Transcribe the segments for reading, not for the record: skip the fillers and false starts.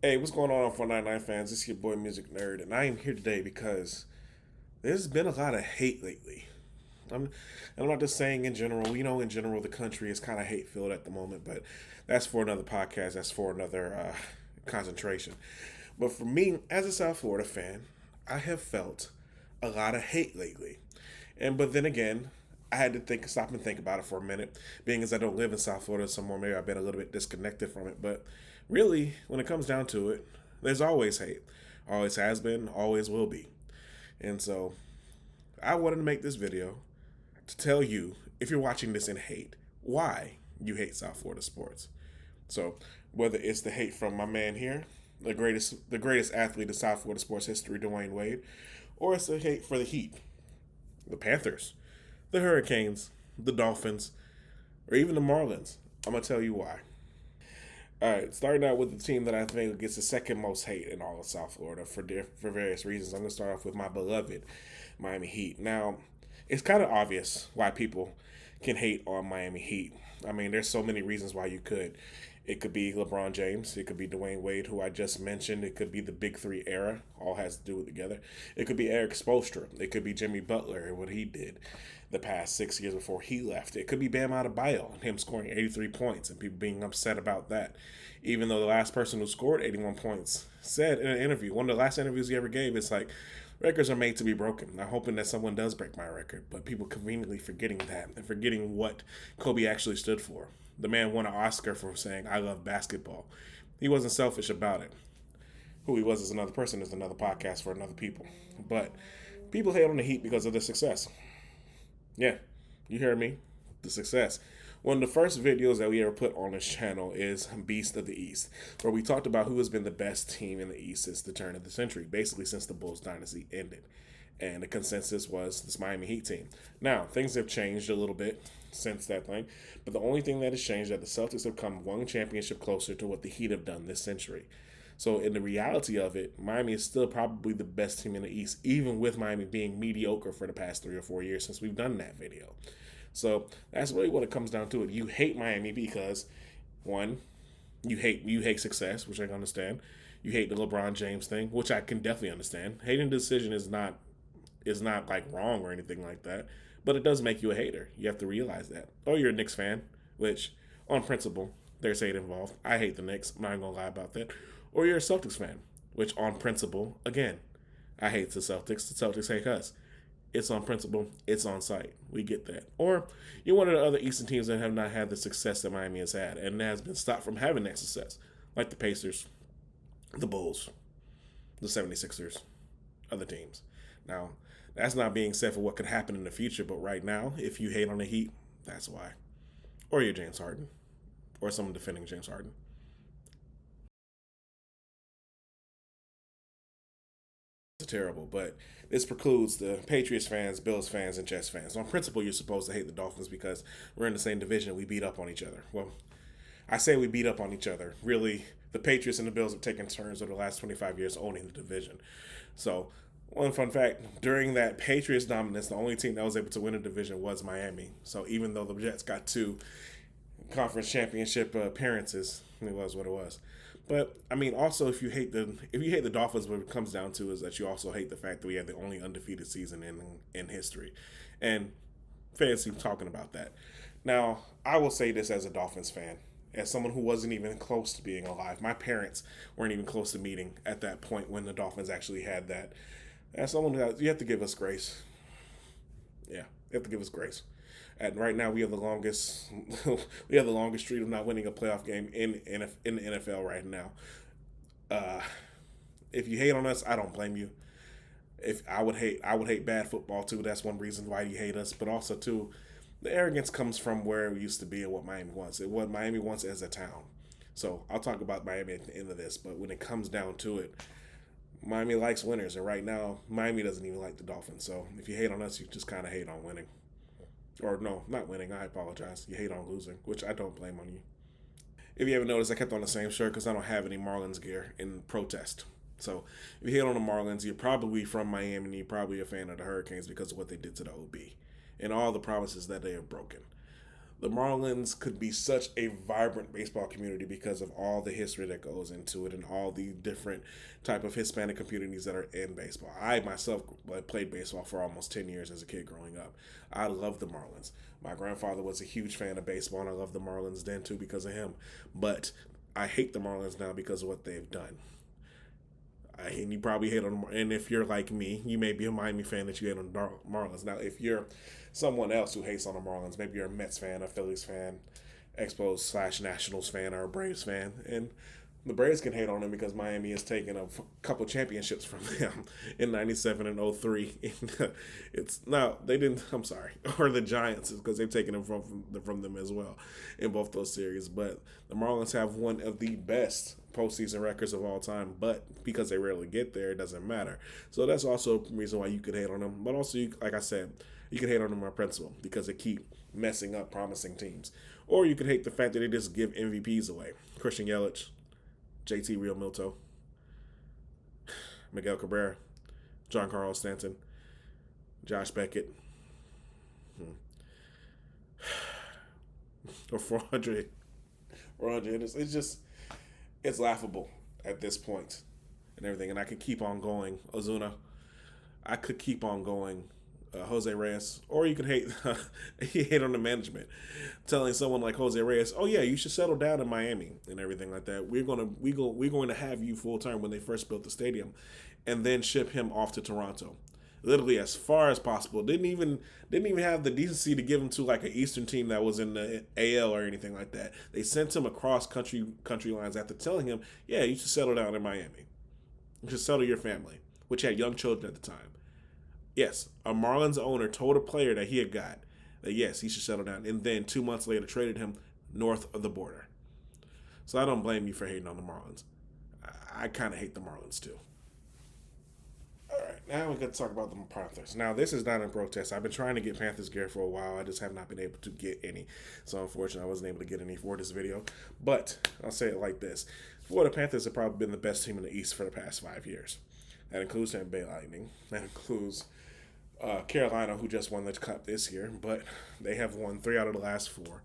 Hey, what's going on 499 fans? This is your boy MusiqNerd, and I am here today because there's been a lot of hate lately. I'm, I'm not just saying in general. In general, the country is kind of hate filled at the moment, but that's for another podcast. That's for another concentration. But for me, as a South Florida fan, I have felt a lot of hate lately. But then again, I had to stop and think about it for a minute. Being as I don't live in South Florida somewhere, maybe I've been a little bit disconnected from it. But really, when it comes down to it, there's always hate. Always has been, always will be. And so I wanted to make this video to tell you, if you're watching this in hate, why you hate South Florida sports. So whether it's the hate from my man here, the greatest athlete in South Florida sports history, Dwayne Wade, or it's the hate for the Heat, the Panthers, the Hurricanes, the Dolphins, or even the Marlins. I'm gonna tell you why. All right, starting out with the team that I think gets the second most hate in all of South Florida for various reasons. I'm gonna start off with my beloved Miami Heat. Now, it's kind of obvious why people can hate on Miami Heat. I mean, there's so many reasons why you could. It could be LeBron James. It could be Dwayne Wade, who I just mentioned. It could be the Big Three era. All has to do with together. It could be Eric Spoelstra. It could be Jimmy Butler and what he did the past 6 years before he left. It could be Bam Adebayo and him scoring 83 points and people being upset about that. Even though the last person who scored 81 points said in an interview, one of the last interviews he ever gave, it's like, records are made to be broken. I'm hoping that someone does break my record, but people conveniently forgetting that and forgetting what Kobe actually stood for. The man won an Oscar for saying, I love basketball. He wasn't selfish about it. Who he was as another person is another podcast for another people. But people hate on the Heat because of their success. Yeah, you heard me. The success. One of the first videos that we ever put on this channel is Beast of the East, where we talked about who has been the best team in the East since the turn of the century, basically since the Bulls dynasty ended. And the consensus was this Miami Heat team. Now, things have changed a little bit since that thing, but the only thing that has changed is that the Celtics have come one championship closer to what the Heat have done this century. So in the reality of it, Miami is still probably the best team in the East, even with Miami being mediocre for the past 3 or 4 years since we've done that video. So that's really what it comes down to. It. You hate Miami because, one, you hate success, which I can understand. You hate the LeBron James thing, which I can definitely understand. Hating the decision is not like wrong or anything like that, but it does make you a hater. You have to realize that. Or you're a Knicks fan, which on principle there's hate involved. I hate the Knicks. I'm not gonna lie about that. Or you're a Celtics fan, which on principle, again, I hate the Celtics. The Celtics hate us. It's on principle. It's on site. We get that. Or you're one of the other Eastern teams that have not had the success that Miami has had and has been stopped from having that success, like the Pacers, the Bulls, the 76ers, other teams. Now, that's not being said for what could happen in the future, but right now, if you hate on the Heat, that's why. Or you're James Harden, or someone defending James Harden. It's terrible, but this precludes the Patriots fans, Bills fans, and Jets fans. On principle, you're supposed to hate the Dolphins because we're in the same division. We beat up on each other. Well, I say we beat up on each other. Really, the Patriots and the Bills have taken turns over the last 25 years owning the division. So, one fun fact, during that Patriots dominance, the only team that was able to win a division was Miami. So, even though the Jets got two conference championship appearances, it was what it was. But I mean, also if you hate the Dolphins, what it comes down to is that you also hate the fact that we had the only undefeated season in history, and fans keep talking about that. Now, I will say this as a Dolphins fan, as someone who wasn't even close to being alive. My parents weren't even close to meeting at that point when the Dolphins actually had that. As someone who you have to give us grace. Yeah, you have to give us grace. And right now, we have the longest we have the longest streak of not winning a playoff game in the NFL right now. Uh, if you hate on us, I don't blame you. If I would hate bad football too. That's one reason why you hate us. But also too, the arrogance comes from where we used to be and what Miami wants. And what Miami wants as a town. So I'll talk about Miami at the end of this. But when it comes down to it, Miami likes winners, and right now Miami doesn't even like the Dolphins. So if you hate on us, you just kind of hate on winning. Or no, not winning. I apologize. You hate on losing, which I don't blame on you. If you ever noticed, I kept on the same shirt because I don't have any Marlins gear in protest. So if you hate on the Marlins, you're probably from Miami and you're probably a fan of the Hurricanes because of what they did to the OB and all the promises that they have broken. the Marlins could be such a vibrant baseball community because of all the history that goes into it and all the different type of Hispanic communities that are in baseball. I myself played baseball for almost 10 years as a kid growing up. I love the Marlins. My grandfather was a huge fan of baseball, and I love the Marlins then too because of him. But I hate the Marlins now because of what they've done. And you probably hate on them. And if you're like me, you may be a Miami fan that you hate on the Marlins. Now, if you're someone else who hates on the Marlins, maybe you're a Mets fan, a Phillies fan, Expos / Nationals fan, or a Braves fan, and the Braves can hate on them because Miami has taken a couple championships from them in '97 and '03. It's no, they didn't. I'm sorry, or the Giants because they've taken them from them as well in both those series. But the Marlins have one of the best postseason records of all time. But because they rarely get there, it doesn't matter. So that's also a reason why you could hate on them. But also, like I said, you could hate on them on principle because they keep messing up promising teams. Or you could hate the fact that they just give MVPs away. Christian Yelich, JT Realmuto, Miguel Cabrera, Giancarlo Stanton, Josh Beckett, or 400. It's just, it's laughable at this point and everything. And I could keep on going. Ozuna, I could keep on going. Jose Reyes, or you could hate on the management, telling someone like Jose Reyes, "Oh yeah, you should settle down in Miami and everything like that. We're going to have you full time when they first built the stadium, and then ship him off to Toronto, literally as far as possible. Didn't even have the decency to give him to like an Eastern team that was in the AL or anything like that. They sent him across country lines after telling him, yeah, you should settle down in Miami. You should settle your family, which had young children at the time." Yes, a Marlins owner told a player that he had got that yes, he should settle down, and then 2 months later traded him north of the border. So I don't blame you for hating on the Marlins. I kind of hate the Marlins too. All right, now we're going to talk about the Panthers. Now, this is not in protest. I've been trying to get Panthers gear for a while. I just have not been able to get any. So, unfortunately, I wasn't able to get any for this video. But I'll say it like this. Florida Panthers have probably been the best team in the East for the past 5 years. That includes Tampa Bay Lightning. That includes Carolina, who just won the Cup this year, but they have won 3 out of the last 4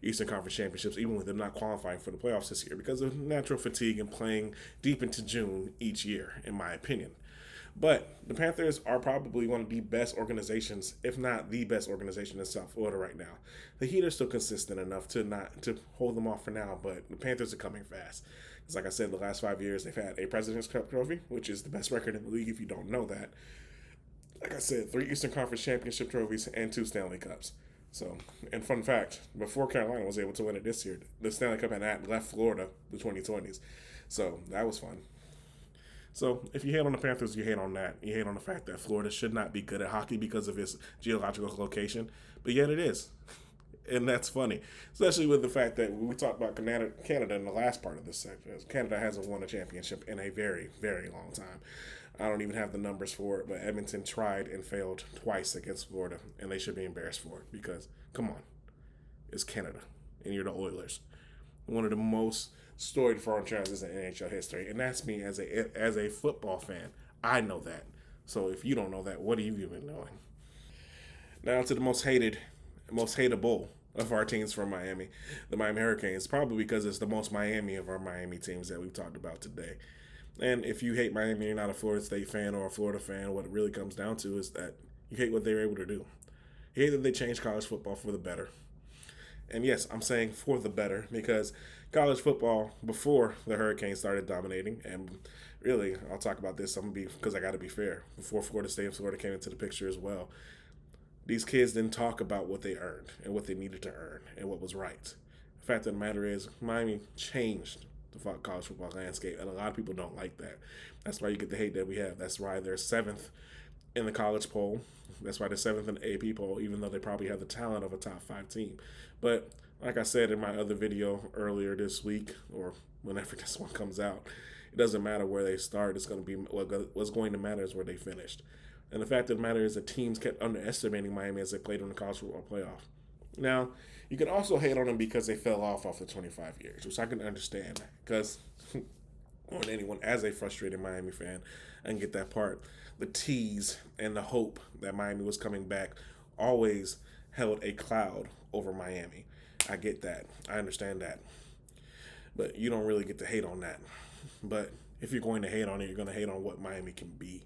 Eastern Conference championships, even with them not qualifying for the playoffs this year because of natural fatigue and playing deep into June each year, in my opinion. But the Panthers are probably one of the best organizations, if not the best organization in South Florida right now. The Heat are still consistent enough to hold them off for now, but the Panthers are coming fast. Because like I said, the last 5 years they've had a President's Cup trophy, which is the best record in the league if you don't know that. Like I said, 3 Eastern Conference championship trophies and 2 Stanley Cups. So, and fun fact, before Carolina was able to win it this year, the Stanley Cup had left Florida the 2020s. So, that was fun. So, if you hate on the Panthers, you hate on that. You hate on the fact that Florida should not be good at hockey because of its geological location, but yet it is. And that's funny, especially with the fact that we talked about Canada in the last part of this section. Canada hasn't won a championship in a very, very long time. I don't even have the numbers for it, but Edmonton tried and failed twice against Florida, and they should be embarrassed for it because, come on, it's Canada, and you're the Oilers. One of the most storied franchises in NHL history, and that's me as a football fan. I know that. So if you don't know that, what have you been knowing? Now to the most hateable of our teams from Miami, the Miami Hurricanes, probably because it's the most Miami of our Miami teams that we've talked about today. And if you hate Miami, you're not a Florida State fan or a Florida fan, what it really comes down to is that you hate what they were able to do. You hate that they changed college football for the better. And yes, I'm saying for the better because college football, before the Hurricanes started dominating, and really, I'll talk about this, because I got to be fair, before Florida State and Florida came into the picture as well, these kids didn't talk about what they earned and what they needed to earn and what was right. The fact of the matter is, Miami changed the college football landscape, and a lot of people don't like that. That's why you get the hate that we have. That's why they're 7th in the college poll. That's why they're 7th in the AP poll, even though they probably have the talent of a top 5 team. But like I said in my other video earlier this week, or whenever this one comes out, it doesn't matter where they start. It's going to be what's going to matter is where they finished. And the fact of the matter is that teams kept underestimating Miami as they played in the college football playoff. Now, you can also hate on them because they fell off the 25 years, which I can understand because more than anyone, as a frustrated Miami fan, I can get that part. The tease and the hope that Miami was coming back always held a cloud over Miami. I get that. I understand that. But you don't really get to hate on that. But if you're going to hate on it, you're going to hate on what Miami can be.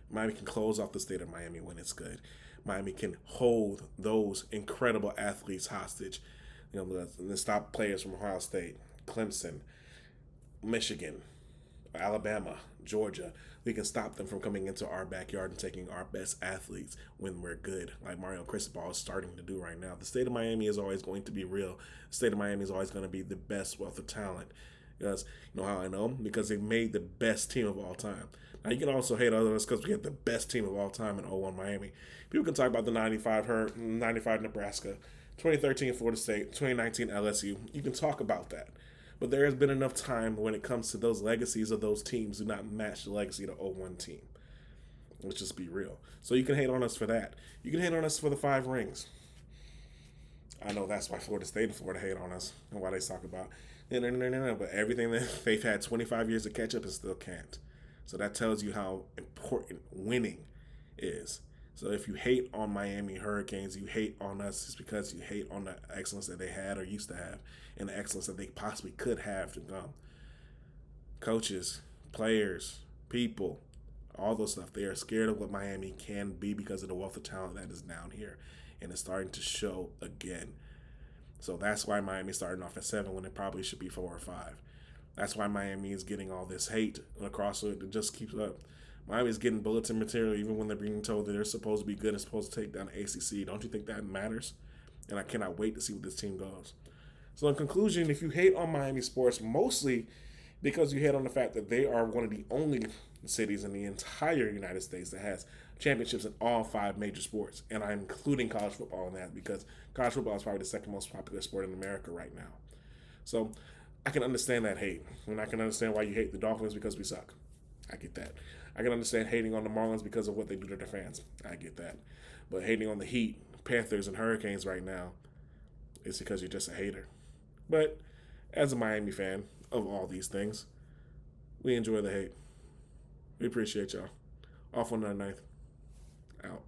Miami can close off the state of Miami when it's good. Miami can hold those incredible athletes hostage. You know, the stop players from Ohio State, Clemson, Michigan, Alabama, Georgia. We can stop them from coming into our backyard and taking our best athletes when we're good, like Mario Cristobal is starting to do right now. The state of Miami is always going to be real. The state of Miami is always going to be the best wealth of talent. Because, you know how I know? Because they made the best team of all time. Now, you can also hate others because we had the best team of all time in '01 Miami. People can talk about the 95 Nebraska, 2013 Florida State, 2019 LSU. You can talk about that. But there has been enough time when it comes to those legacies of those teams do not match the legacy of the '01 team. Let's just be real. So you can hate on us for that. You can hate on us for the 5 rings. I know that's why Florida State and Florida hate on us and why they talk about no. But everything that they've had 25 years to catch up and still can't. So that tells you how important winning is. So if you hate on Miami Hurricanes, you hate on us, it's because you hate on the excellence that they had or used to have and the excellence that they possibly could have to come. Coaches, players, people, all those stuff, they are scared of what Miami can be because of the wealth of talent that is down here. And it's starting to show again. So that's why Miami's starting off at 7 when it probably should be 4 or 5. That's why Miami is getting all this hate across it. It just keeps up. Miami's getting bulletin material even when they're being told that they're supposed to be good and supposed to take down the ACC. Don't you think that matters? And I cannot wait to see what this team does. So in conclusion, if you hate on Miami sports, mostly because you hate on the fact that they are one of the only cities in the entire United States that has championships in all 5 major sports. And I'm including college football in that because college football is probably the second most popular sport in America right now. So I can understand that hate. And I can understand why you hate the Dolphins because we suck. I get that. I can understand hating on the Marlins because of what they do to their fans. I get that. But hating on the Heat, Panthers, and Hurricanes right now is because you're just a hater. But as a Miami fan of all these things, we enjoy the hate. We appreciate y'all. Off on the 9th. Out.